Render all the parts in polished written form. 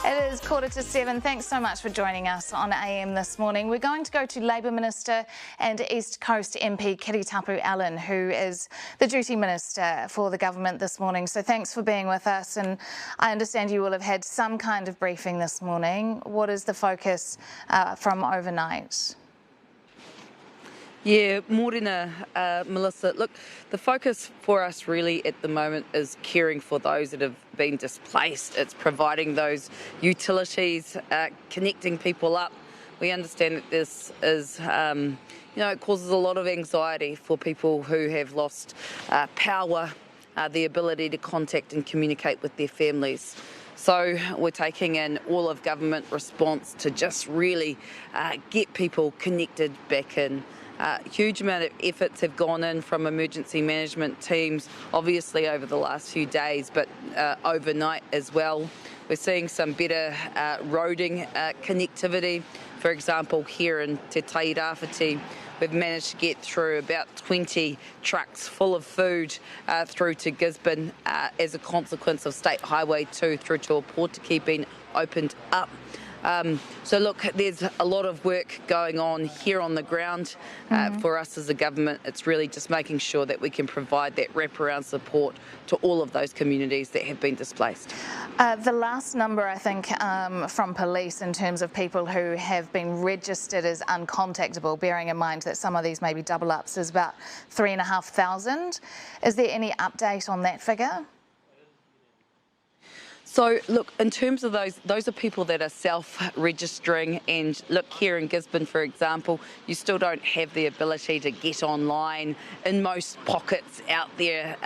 It is 6:45. Thanks so much for joining us on AM this morning. We're going to go to Labour Minister and East Coast MP Kiri Allan, who is the duty minister for the government this morning. So thanks for being with us, and I understand you will have had some kind of briefing this morning. What is the focus from overnight? Yeah, morena, Melissa. Look, the focus for us really at the moment is caring for those that have been displaced. It's providing those utilities, connecting people up. We understand that this is, it causes a lot of anxiety for people who have lost power, the ability to contact and communicate with their families. So we're taking in all of government response to just really get people connected back in. Huge amount of efforts have gone in from emergency management teams, obviously over the last few days, but overnight as well. We're seeing some better roading connectivity. For example, here in Te Tairāwhiti, we've managed to get through about 20 trucks full of food through to Gisborne as a consequence of State Highway 2 through to Opotiki being opened up. So look, there's a lot of work going on here on the ground. For us as a government, it's really just making sure that we can provide that wraparound support to all of those communities that have been displaced. The last number, I think, from police in terms of people who have been registered as uncontactable, bearing in mind that some of these may be double-ups, is about 3,500. Is there any update on that figure? So, look, in terms of those are people that are self-registering, and look, here in Gisborne, for example, you still don't have the ability to get online in most pockets out there,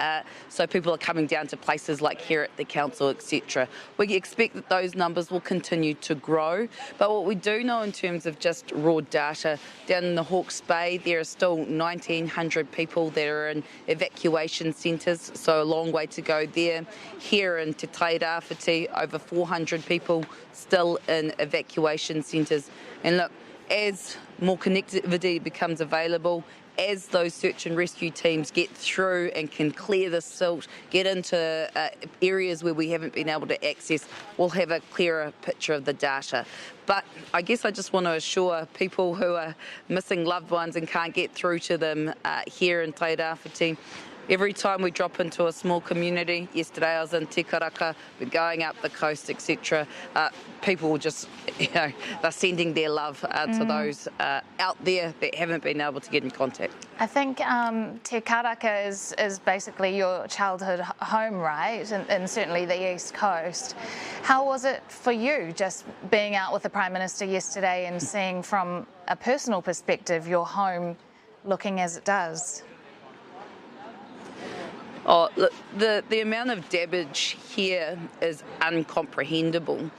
so people are coming down to places like here at the council, etc. We expect that those numbers will continue to grow, but what we do know in terms of just raw data, down in the Hawke's Bay, there are still 1,900 people that are in evacuation centres, so a long way to go there. Here in Te Tairāwhiti, over 400 people still in evacuation centres. And look, as more connectivity becomes available, as those search and rescue teams get through and can clear the silt, get into areas where we haven't been able to access, we'll have a clearer picture of the data. But I guess I just want to assure people who are missing loved ones and can't get through to them here in Tairāwhiti, every time we drop into a small community, yesterday I was in Te Karaka, we're going up the coast, etc., people will just, they're sending their love to those out there that haven't been able to get in contact. I think Te Karaka is basically your childhood home, right? And certainly the East Coast. How was it for you just being out with the Prime Minister yesterday and seeing from a personal perspective your home looking as it does? Oh, look, the amount of damage here is incomprehensible.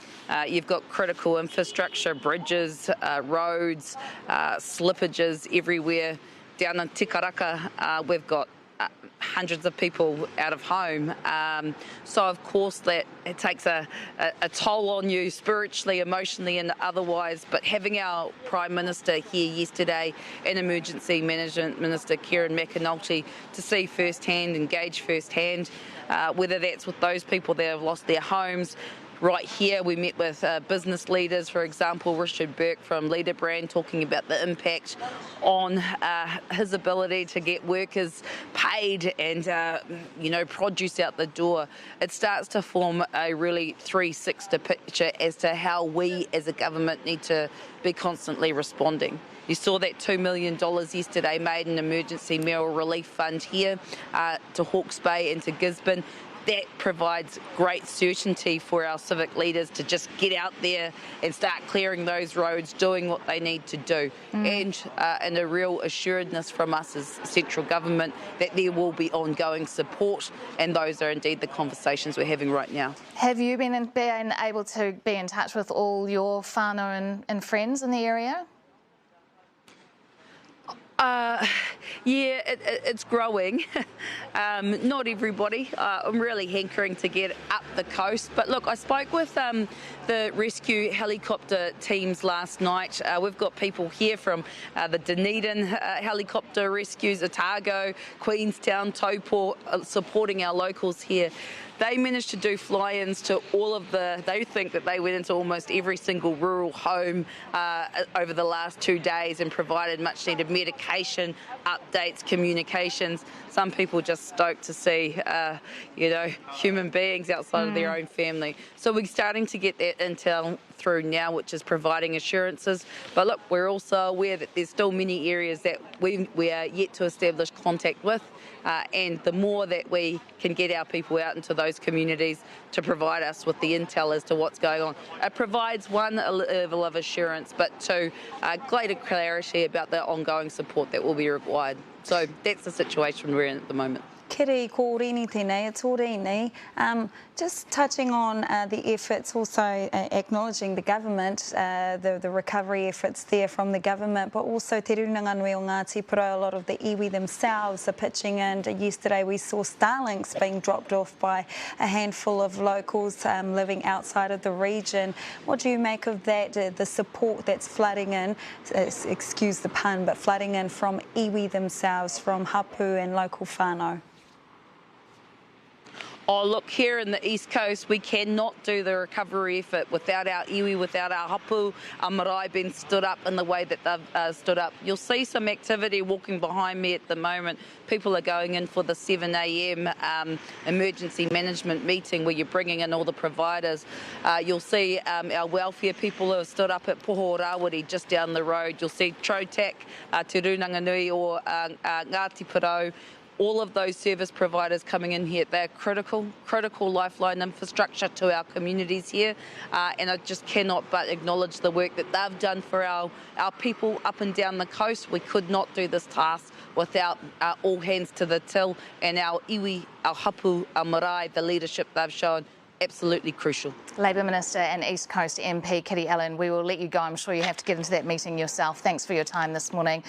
You've got critical infrastructure, bridges, roads, slippages everywhere. Down in Te Karaka, we've got hundreds of people out of home. So of course that it takes a toll on you spiritually, emotionally and otherwise, but having our Prime Minister here yesterday and Emergency Management Minister Kieran McAnulty to see firsthand, engage firsthand, whether that's with those people that have lost their homes. Right here, we met with business leaders, for example, Richard Burke from Leader Brand, talking about the impact on his ability to get workers paid and, produce out the door. It starts to form a really 360 picture as to how we as a government need to be constantly responding. You saw that $2 million yesterday made an emergency meal relief fund here to Hawke's Bay and to Gisborne. That provides great certainty for our civic leaders to just get out there and start clearing those roads, doing what they need to do. And a real assuredness from us as central government that there will be ongoing support, and those are indeed the conversations we're having right now. Have you been able to be in touch with all your whānau and friends in the area? Yeah, it's growing. Not everybody. I'm really hankering to get up the coast. But look, I spoke with the rescue helicopter teams last night. We've got people here from the Dunedin helicopter rescues, Otago, Queenstown, Taupō, supporting our locals here. they managed to do fly-ins to all of they think that they went into almost every single rural home over the last 2 days and provided much needed medication, updates, communications. Some people just stoked to see, human beings outside of their own family. So we're starting to get that intel through now, which is providing assurances. But look, we're also aware that there's still many areas that we are yet to establish contact with. And the more that we can get our people out into those communities to provide us with the intel as to what's going on, it provides one, a level of assurance, but two, greater clarity about the ongoing support that will be required. So that's the situation we're in at the moment. Kiri, ko rini tēnei, it's ōrini. Just touching on the efforts, also acknowledging the government, the recovery efforts there from the government, but also te runanga nui o Ngāti Porou, a lot of the iwi themselves are pitching in. Yesterday we saw Starlinks being dropped off by a handful of locals living outside of the region. What do you make of that, the support that's flooding in, excuse the pun, but flooding in from iwi themselves, from hapu and local whānau? Oh, look, here in the East Coast, we cannot do the recovery effort without our iwi, without our hapu, our marae being stood up in the way that they've stood up. You'll see some activity walking behind me at the moment. People are going in for the 7 a.m. Emergency management meeting where you're bringing in all the providers. You'll see our welfare people who have stood up at Poho Rawiri just down the road. You'll see Trotac, Te Runanga or Ngāti Porou. All of those service providers coming in here, they're critical lifeline infrastructure to our communities here. And I just cannot but acknowledge the work that they've done for our people up and down the coast. We could not do this task without all hands to the till and our iwi, our hapu, our marae, the leadership they've shown. Absolutely crucial. Labour Minister and East Coast MP Kiri Allan, we will let you go. I'm sure you have to get into that meeting yourself. Thanks for your time this morning.